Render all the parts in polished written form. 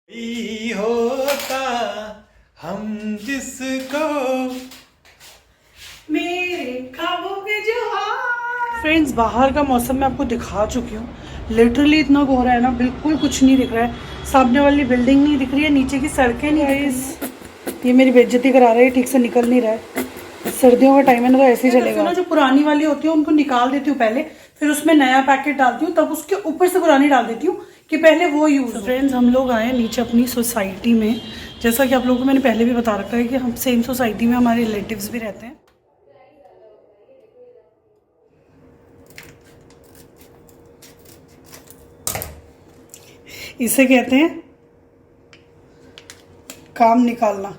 ही होता हम जिसको मेरे ख्वाबों के जहां। फ्रेंड्स, बाहर का मौसम मैं आपको दिखा चुकी हूँ। लिटरली इतना कोहरा है ना, बिल्कुल कुछ नहीं दिख रहा है। सामने वाली बिल्डिंग नहीं दिख रही है, नीचे की सड़कें नहीं दिख रही। ये मेरी बेइज्जती करा रहा है, ठीक से निकल नहीं रहा है। सर्दियों का टाइम है ना, तो ऐसे ही चलेगा। जो पुरानी वाली होती है उनको निकाल देती हूँ पहले, फिर उसमें नया पैकेट डालती हूँ, तब उसके ऊपर से पुरानी डाल देती हूँ कि पहले वो यूज। फ्रेंड्स, हम लोग आए नीचे अपनी सोसाइटी में। जैसा कि आप लोगों को मैंने पहले भी बता रखा है कि हम सेम सोसाइटी में हमारे रिलेटिव्स भी रहते हैं। इसे कहते हैं काम निकालना।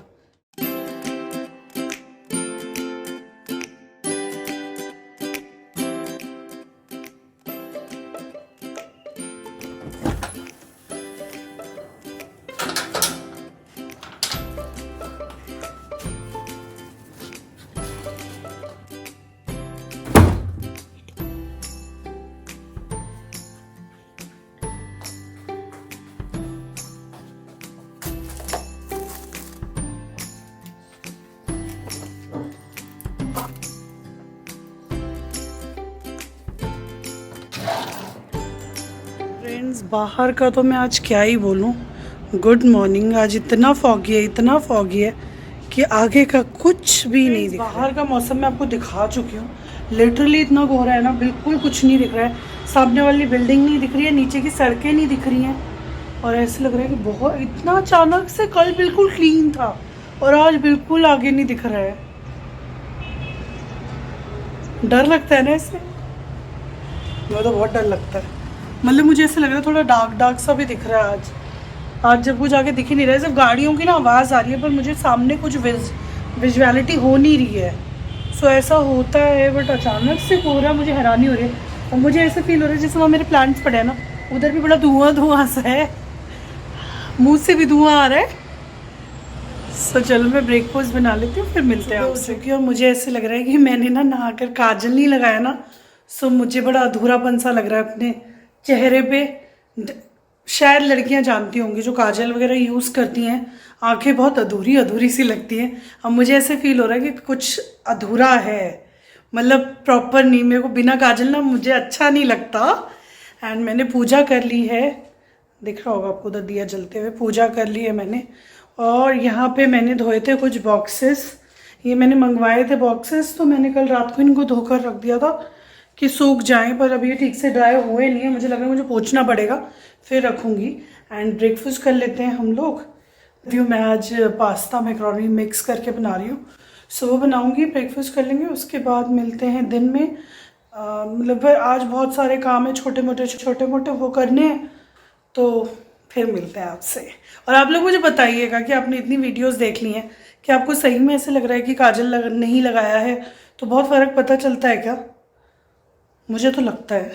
फ्रेंड्स, बाहर का तो मैं आज क्या ही बोलूँ। Good morning. आज इतना फॉगी है कि आगे का कुछ भी नहीं दिख रहा। बाहर का मौसम मैं आपको दिखा चुकी हूँ। लिटरली इतना कोहरा है ना, बिल्कुल कुछ नहीं दिख रहा है। सामने वाली बिल्डिंग नहीं दिख रही है, नीचे की सड़कें नहीं दिख रही हैं। और ऐसे लग रहा है कि बहुत इतना अचानक से कल बिल्कुल क्लीन था और आज बिल्कुल आगे नहीं दिख रहा है। डर लगता है ना इससे, मुझे तो बहुत डर लगता है। मतलब मुझे ऐसे लग रहा है थोड़ा डार्क सा भी दिख रहा है आज जब कुछ आगे दिख ही नहीं रहा है। सिर्फ गाड़ियों की ना आवाज़ आ रही है, पर मुझे सामने कुछ विजुअलिटी हो नहीं रही है। सो ऐसा होता है, बट अचानक से कोहरा, मुझे हैरानी हो रही है। और मुझे ऐसे फील हो रहा है जैसे वहाँ मेरे प्लांट्स पड़े हैं ना, उधर भी बड़ा धुआं सा है, मुँह से भी धुआं आ रहा है। सो चलो मैं ब्रेकफास्ट बना लेती हूँ, फिर मिलते हैं आपसे। क्योंकि और मुझे ऐसे लग रहा है कि मैंने ना नहाकर काजल नहीं लगाया ना, सो मुझे बड़ा अधूरापन सा लग रहा है अपने चेहरे पे। शायद लड़कियां जानती होंगी जो काजल वगैरह यूज़ करती हैं, आंखें बहुत अधूरी सी लगती हैं। अब मुझे ऐसे फील हो रहा है कि कुछ अधूरा है, मतलब प्रॉपर नहीं। मेरे को बिना काजल ना मुझे अच्छा नहीं लगता। एंड मैंने पूजा कर ली है, दिख रहा होगा आपको उधर दिया जलते हुए। पूजा कर ली है मैंने। और यहाँ पे मैंने धोए थे कुछ बॉक्सेस, ये मैंने मंगवाए थे बॉक्सेस, तो मैंने कल रात को इनको धोकर रख दिया था कि सूख जाएं, पर अभी ये ठीक से ड्राई हुए नहीं है। मुझे लग रहा है मुझे पोंछना पड़ेगा, फिर रखूँगी। एंड ब्रेकफास्ट कर लेते हैं हम लोग। मैं आज पास्ता मैकरोनी मिक्स करके बना रही हूँ, सो वो बनाऊँगी, ब्रेकफास्ट कर लेंगे, उसके बाद मिलते हैं दिन में। मतलब आज बहुत सारे काम है, छोटे मोटे वो करने हैं, तो फिर मिलते हैं आपसे। और आप लोग मुझे बताइएगा कि आपने इतनी वीडियोस देख ली हैं कि आपको सही में ऐसे लग रहा है कि काजल नहीं लगाया है तो बहुत फ़र्क पता चलता है क्या? मुझे तो लगता है।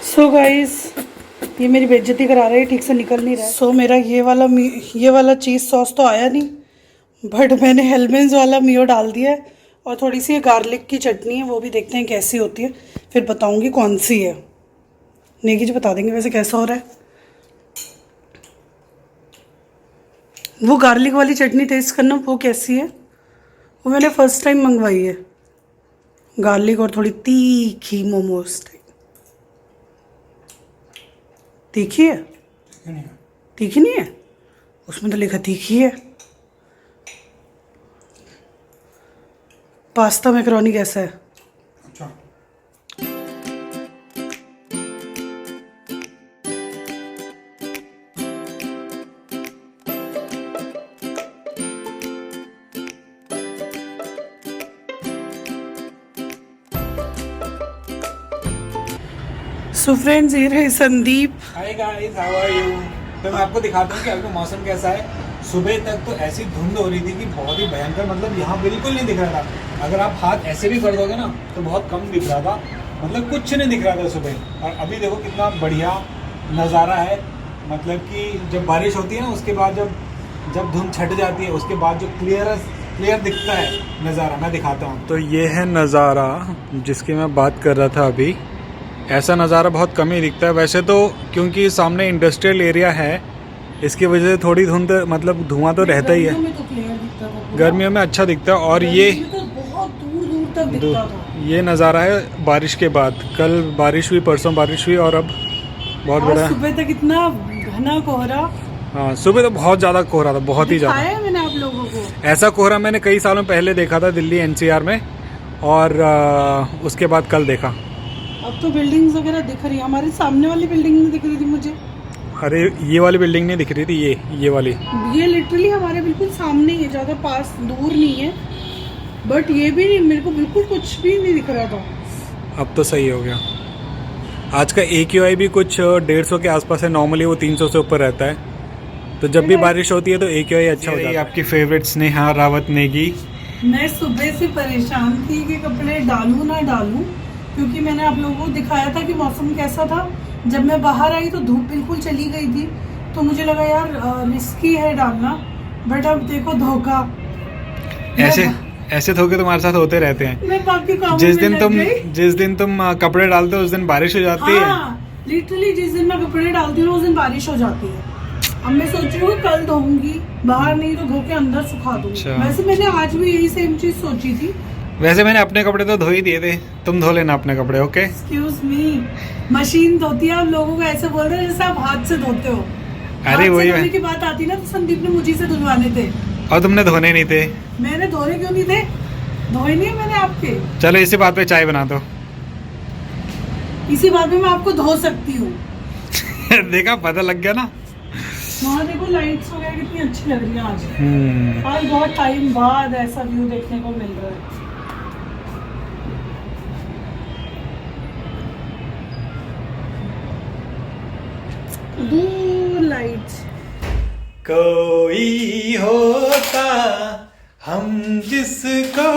सो गाइस, ये मेरी बेइज्जती करा रहा है, ठीक से निकल नहीं रहा है। सो मेरा ये वाला चीज़ सॉस तो आया नहीं, बट मैंने हेलमेंस वाला मियो डाल दिया है। और थोड़ी सी गार्लिक की चटनी है, वो भी देखते हैं कैसी होती है, फिर बताऊंगी कौन सी है। नेगी जी बता देंगे वैसे कैसा हो रहा है। वो गार्लिक वाली चटनी टेस्ट करना, वो कैसी है। वो मैंने फर्स्ट टाइम मंगवाई है, गार्लिक और थोड़ी तीखी मोमोज टाइप। तीखी है? तीखी नहीं है, उसमें तो लिखा तीखी है। पास्ता मैकरोनी कैसा है? अच्छा। सो फ्रेंड्स, ये रहे Sandeep. Hi guys, how are you. तो मैं आपको दिखाता हूँ कि अभी मौसम कैसा है। सुबह तक तो ऐसी धुंध हो रही थी कि बहुत ही भयंकर, मतलब यहाँ बिल्कुल नहीं दिख रहा था। अगर आप हाथ ऐसे भी कर दोगे ना तो बहुत कम दिख रहा था, मतलब कुछ नहीं दिख रहा था सुबह। और अभी देखो कितना बढ़िया नज़ारा है। मतलब कि जब बारिश होती है ना, उसके बाद जब धुंध छट जाती है, उसके बाद जो क्लियर दिखता है नज़ारा। मैं दिखाता हूँ। तो ये है नज़ारा जिसकी मैं बात कर रहा था अभी। ऐसा नज़ारा बहुत कम ही दिखता है वैसे तो, क्योंकि सामने इंडस्ट्रियल एरिया है, इसकी वजह से थोड़ी धुंध, मतलब धुआं तो रहता ही है। गर्मियों में तो क्लियर दिखता था पूरा। गर्मियों में अच्छा दिखता है। और ये गर्मियों में तो बहुत दूर दूर तक दिखता था। ये नज़ारा है बारिश के बाद। कल बारिश हुई, परसों बारिश हुई, और अब बहुत आज बड़ा। सुबह तक इतना घना कोहरा। हाँ, सुबह तो बहुत ज़्यादा कोहरा था, बहुत ही ज़्यादा। दिखाया है मैंने आप लोगों को। ऐसा कोहरा मैंने कई सालों पहले देखा था दिल्ली एनसीआर में, और उसके बाद कल देखा। अब तो बिल्डिंग्स वगैरह दिख रही है। हमारे सामने वाली बिल्डिंग नहीं दिख रही थी मुझे। अरे ये वाली बिल्डिंग नहीं दिख रही थी, ये वाली। ये लिटरली हमारे बिल्कुल सामने ही है, ज़्यादा पास दूर नहीं है। बट ये भी नहीं, मेरे को बिल्कुल कुछ भी नहीं दिख रहा था। अब तो सही हो गया। आज का AQI भी कुछ 150 के आसपास है। नॉर्मली वो 300 से ऊपर रहता है। तो जब भी बारिश होती है तो AQI अच्छा हो जाता है। आपकी फेवरेट स्नेहा रावत नेगी। मैं सुबह से परेशान थी कि कपड़े डालूं ना डालूं, क्योंकि मैंने आप लोगों को दिखाया था कि मौसम कैसा था। जब मैं बाहर आई तो धूप बिल्कुल चली गई थी, तो मुझे लगा यार रिस्की है डालना। बट अब देखो धोखा। ऐसे धोखे तुम्हारे साथ होते रहते हैं। मैं बाकी कामों जिस में लग गई। दिन तुम कपड़े डालते हो उस दिन बारिश हो जाती है। हाँ, लिटरली जिस दिन मैं कपड़े डालती हूँ उस दिन बारिश हो जाती है। अब मैं सोच रही हूँ कल धोऊंगी, बाहर नहीं तो धो के अंदर सुखा दूंगी। अच्छा। वैसे मैंने आज भी यही सेम चीज सोची थी। वैसे मैंने अपने कपड़े तो धो ही दिए थे, तुम धो लेना अपने कपड़े। ओके, एक्सक्यूज मी, मशीन धोती है। आप लोगों को ऐसे बोल रहे हैं जैसे आप हाथ से धोते हो। अरे वही धोने की बात आती ना तो संदीप ने मुझे से धुलवाने थे। और तुमने धोने नहीं थे। मैंने धोने क्यों नहीं थे? धोए नहीं मैंने आपके। चलो इसी बात पे चाय बना दो। इसी बात में मैं आपको धो सकती हूँ। देखा, पता लग गया ना। वहाँ देखो लाइट्स वगैरह कितनी अच्छी लग रही है आज। आज बहुत टाइम बाद ऐसा व्यू देखने को मिल रहा है। दूर लाइट्स। कोई होता हम जिसको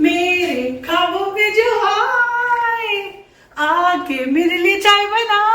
मेरे ख्वाबों में जो आए, आके मेरे लिए चाय बनाए।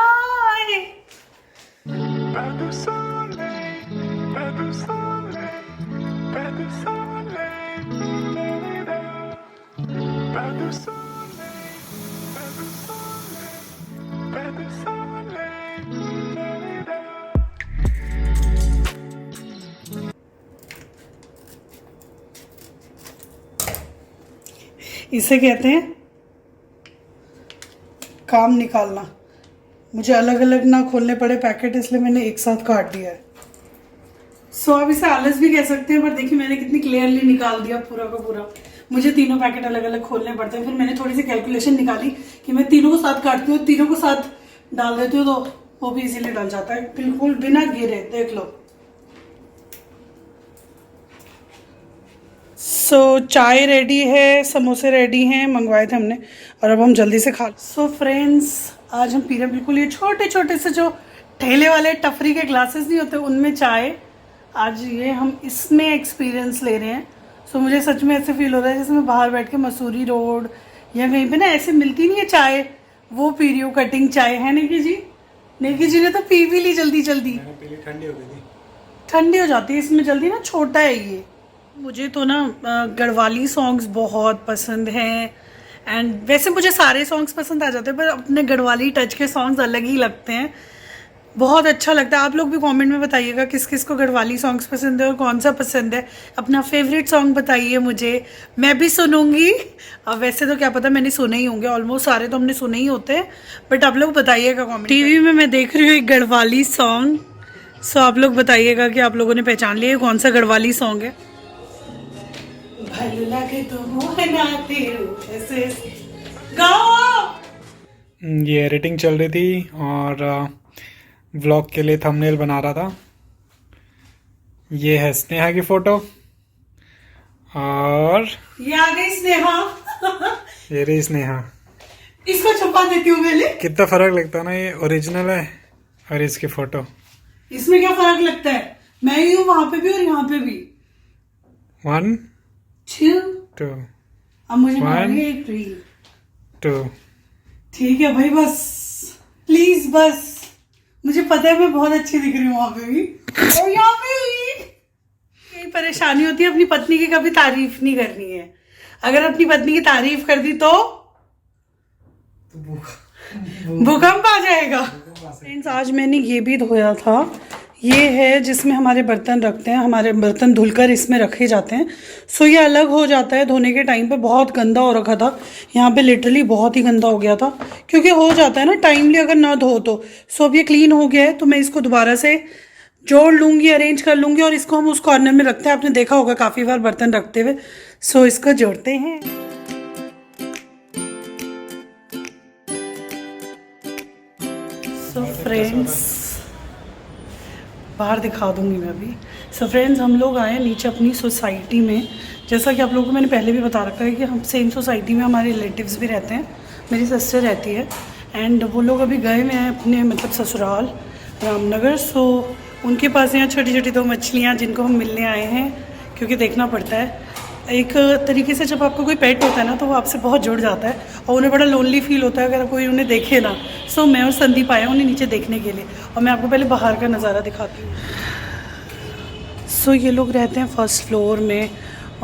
इसे कहते हैं काम निकालना। मुझे अलग अलग ना खोलने पड़े पैकेट, इसलिए मैंने एक साथ काट दिया है। सो अब इसे आलस भी कह सकते हैं, पर देखिए मैंने कितनी क्लियरली निकाल दिया पूरा का पूरा। मुझे तीनों पैकेट अलग अलग खोलने पड़ते हैं। फिर मैंने थोड़ी सी कैलकुलेशन निकाली कि मैं तीनों को साथ काटती हूँ, तीनों को साथ डाल देती हूँ, तो वो भी इजीली डल जाता है बिल्कुल बिना गिरे। देख लो। सो चाय रेडी है, समोसे रेडी हैं, मंगवाए थे हमने, और अब हम जल्दी से खा। सो फ्रेंड्स, आज हम पी रहे हैं बिल्कुल ये छोटे छोटे से जो ठेले वाले टफरी के ग्लासेस नहीं होते उनमें चाय। आज ये हम इसमें एक्सपीरियंस ले रहे हैं। सो मुझे सच में ऐसे फील हो रहा है जैसे मैं बाहर बैठ के मसूरी रोड या कहीं पे ना ऐसे मिलती नहीं है चाय, वो पी रही हूँ। कटिंग चाय है नेकी जी। नेकी जी ने तो पी भी ली जल्दी जल्दी। ठंडी हो गई थी। ठंडी हो जाती है इसमें जल्दी ना, छोटा है ये। मुझे तो ना गढ़वाली सॉन्ग्स बहुत पसंद हैं। एंड वैसे मुझे सारे सॉन्ग्स पसंद आ जाते हैं, पर अपने गढ़वाली टच के सॉन्ग्स अलग ही लगते हैं। बहुत अच्छा लगता है। आप लोग भी कमेंट में बताइएगा किस किस को गढ़वाली सॉन्ग्स पसंद है और कौन सा पसंद है। अपना फेवरेट सॉन्ग बताइए मुझे, मैं भी सुनूंगी। अब वैसे तो क्या पता मैंने सुने ही होंगे, ऑलमोस्ट सारे तो हमने सुने ही होते हैं, बट आप लोग बताइएगा कमेंट। टीवी में मैं देख रही हूँ एक गढ़वाली सॉन्ग। सो आप लोग बताइएगा कि आप लोगों ने पहचान लिया कौन सा गढ़वाली सॉन्ग है। ये एडिटिंग चल रही थी और व्लॉग के लिए थंबनेल बना रहा था। ये है स्नेहा की फोटो और ये आ गई स्नेहा। ये रही स्नेहा। इसको छुपा देती हूँ पहले। कितना फर्क लगता है ना, ये ओरिजिनल है और इसकी फोटो। इसमें क्या फर्क लगता है? मैं ही हूँ वहां पे भी और यहाँ पे भी। 1 2 अब मुझे मारिए एक रील। 2 ठीक है भाई, बस प्लीज बस। मुझे पता है मैं बहुत अच्छी दिख रही हूँ वहां पे भी और यहाँ पे भी। यही परेशानी होती है अपनी पत्नी की कभी तारीफ नहीं करनी है। अगर अपनी पत्नी की तारीफ कर दी तो भूकंप आ जाएगा। फ्रेंड्स आज मैंने ये भी धोया था, ये है जिसमें हमारे बर्तन रखते हैं, हमारे बर्तन धुलकर इसमें रखे जाते हैं। सो ये अलग हो जाता है धोने के टाइम पे। बहुत गंदा हो रखा था यहाँ पे, लिटरली बहुत ही गंदा हो गया था, क्योंकि हो जाता है ना टाइमली अगर ना धो तो। सो अब ये क्लीन हो गया है तो मैं इसको दोबारा से जोड़ लूँगी, अरेंज कर लूँगी और इसको हम उस कॉर्नर में रखते हैं। आपने देखा होगा काफ़ी बार बर्तन रखते हुए। सो इसको जोड़ते हैं। सो फ्रेंड्स बाहर दिखा दूंगी मैं अभी। सो फ्रेंड्स हम लोग आए नीचे अपनी सोसाइटी में। जैसा कि आप लोगों को मैंने पहले भी बता रखा है कि हम सेम सोसाइटी में हमारे रिलेटिव्स भी रहते हैं, मेरी सिस्टर रहती है एंड वो लोग अभी गए हुए हैं अपने मतलब ससुराल रामनगर। सो उनके पास यहाँ छोटी छोटी दो मछलियाँ जिनको हम मिलने आए हैं, क्योंकि देखना पड़ता है एक तरीके से। जब आपका कोई पेट होता है ना तो वो आपसे बहुत जुड़ जाता है और उन्हें बड़ा लोनली फील होता है अगर कोई उन्हें देखे ना। सो मैं और संदीप आए उन्हें नीचे देखने के लिए और मैं आपको पहले बाहर का नज़ारा दिखाती हूँ। सो ये लोग रहते हैं फर्स्ट फ्लोर में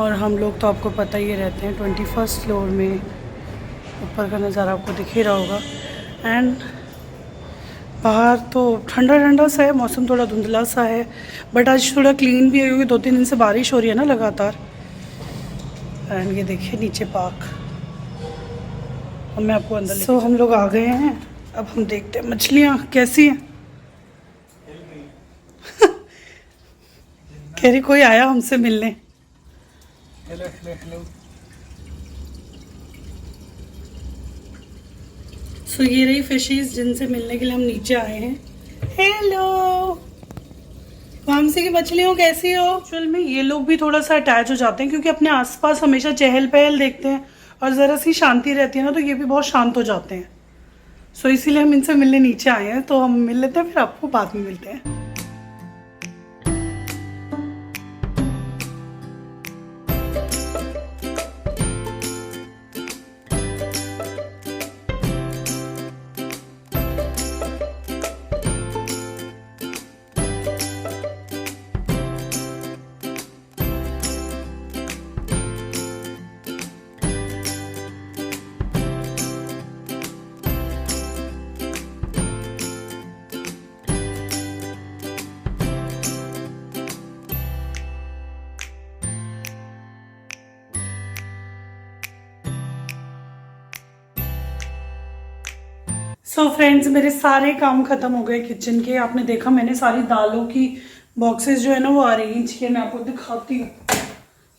और हम लोग तो आपको पता ही रहते हैं 21st फ्लोर में। ऊपर का नज़ारा आपको दिख ही रहा होगा एंड बाहर तो ठंडा ठंडा सा है, मौसम थोड़ा धुंधला सा है बट आज थोड़ा क्लीन भी है क्योंकि 2-3 दिन से बारिश हो रही है ना लगातार। एंड ये देखिए नीचे पार्क। अब मैं आपको अंदर सो हम लोग आ गए हैं, अब हम देखते हैं मछलियाँ कैसी हैं। कह रही कोई आया हमसे मिलने। Hello hello hello. सो ये रही फिशेस जिनसे मिलने के लिए हम नीचे आए हैं। हेलो वामसी की मछलियों कैसी हो। एक्चुअल में ये लोग भी थोड़ा सा अटैच हो जाते हैं क्योंकि अपने आसपास हमेशा चहल पहल देखते हैं और ज़रा सी शांति रहती है ना तो ये भी बहुत शांत हो जाते हैं। सो इसीलिए हम इनसे मिलने नीचे आए हैं। तो हम मिल लेते हैं, फिर आपको बाद में मिलते हैं। सो फ्रेंड्स मेरे सारे काम ख़त्म हो गए किचन के। आपने देखा मैंने सारी दालों की बॉक्सेस जो है ना वो अरेंज किए। मैं आपको दिखाती हूँ,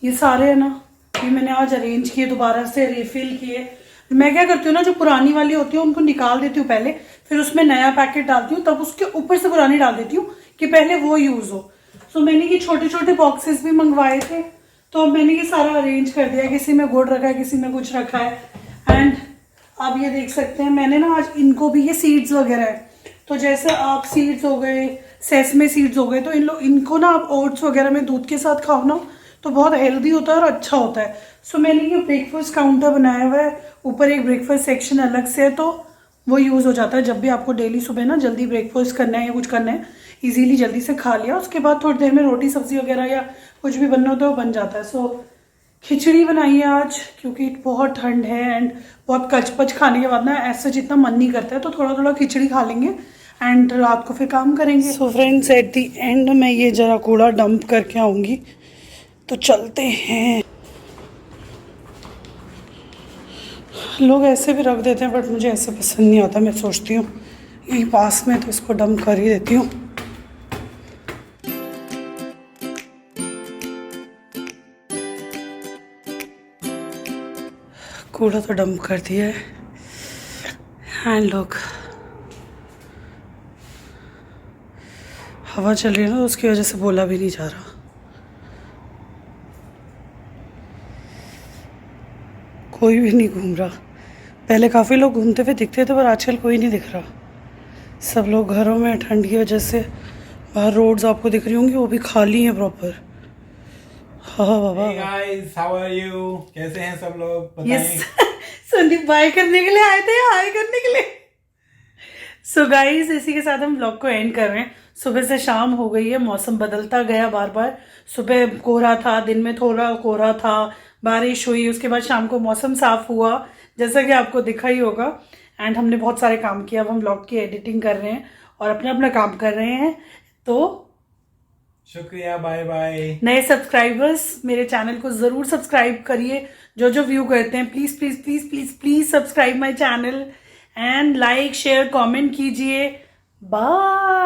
ये सारे है ना ये मैंने आज अरेंज किए, दोबारा से रिफिल किए। मैं क्या करती हूँ ना जो पुरानी वाली होती है उनको निकाल देती हूँ पहले, फिर उसमें नया पैकेट डालती हूँ, तब उसके ऊपर से पुरानी डाल देती हूँ कि पहले वो यूज़ हो। सो मैंने ये छोटे छोटे बॉक्सेस भी मंगवाए थे तो अब मैंने ये सारा अरेंज कर दिया। किसी में गुड़ रखा है, किसी में कुछ रखा है। एंड आप ये देख सकते हैं मैंने ना आज इनको भी, ये सीड्स वगैरह है तो जैसे आप सीड्स हो गए, सेसमे सीड्स हो गए, तो इनको ना आप ओट्स वगैरह में दूध के साथ खाओ ना तो बहुत हेल्दी होता है और अच्छा होता है। सो मैंने ये ब्रेकफास्ट काउंटर बनाया हुआ है, ऊपर एक ब्रेकफास्ट सेक्शन अलग से है तो वो यूज़ हो जाता है। जब भी आपको डेली सुबह ना जल्दी ब्रेकफास्ट करना है या कुछ करना है, इजीली जल्दी से खा लिया, उसके बाद थोड़ी देर में रोटी सब्जी वगैरह या कुछ भी बनना होता है वो बन जाता है। सो खिचड़ी बनाई है आज क्योंकि बहुत ठंड है एंड बहुत कचपच खाने के बाद ना ऐसा जितना मन नहीं करता है तो थोड़ा थोड़ा खिचड़ी खा लेंगे एंड रात को फिर काम करेंगे। So friends at the and मैं ये जरा कूड़ा डंप करके आऊँगी तो चलते हैं। लोग ऐसे भी रख देते हैं बट मुझे ऐसे पसंद नहीं आता। मैं सोचती हूँ यही पास में तो इसको डंप कर ही देती हूँ। कूड़ा तो डंप कर दिया है एंड लोग हवा चल रही है ना तो उसकी वजह से बोला भी नहीं जा रहा। कोई भी नहीं घूम रहा। पहले काफ़ी लोग घूमते हुए दिखते थे पर आजकल कोई नहीं दिख रहा। सब लोग घरों में ठंड की वजह से, बाहर रोड्स आपको दिख रही होंगी वो भी खाली हैं प्रॉपर। हाँ बाबा। Hey guys, how are you? कैसे हैं सब लोग बताएं। संदीप बाय करने के लिए आए थे, हाय करने के लिए। सो गाइज इसी के साथ हम ब्लॉग को एंड कर रहे हैं। सुबह से शाम हो गई है, मौसम बदलता गया बार बार। सुबह कोहरा था, दिन में थोड़ा कोहरा था, बारिश हुई, उसके बाद शाम को मौसम साफ हुआ, जैसा कि आपको दिखा ही होगा। एंड हमने बहुत सारे काम किया। अब हम व्लॉग की एडिटिंग कर रहे हैं और अपना अपना काम कर रहे हैं। तो शुक्रिया, बाय बाय। नए सब्सक्राइबर्स मेरे चैनल को ज़रूर सब्सक्राइब करिए। जो जो व्यू करते हैं please please please please please subscribe my channel and like share comment कीजिए। बाय।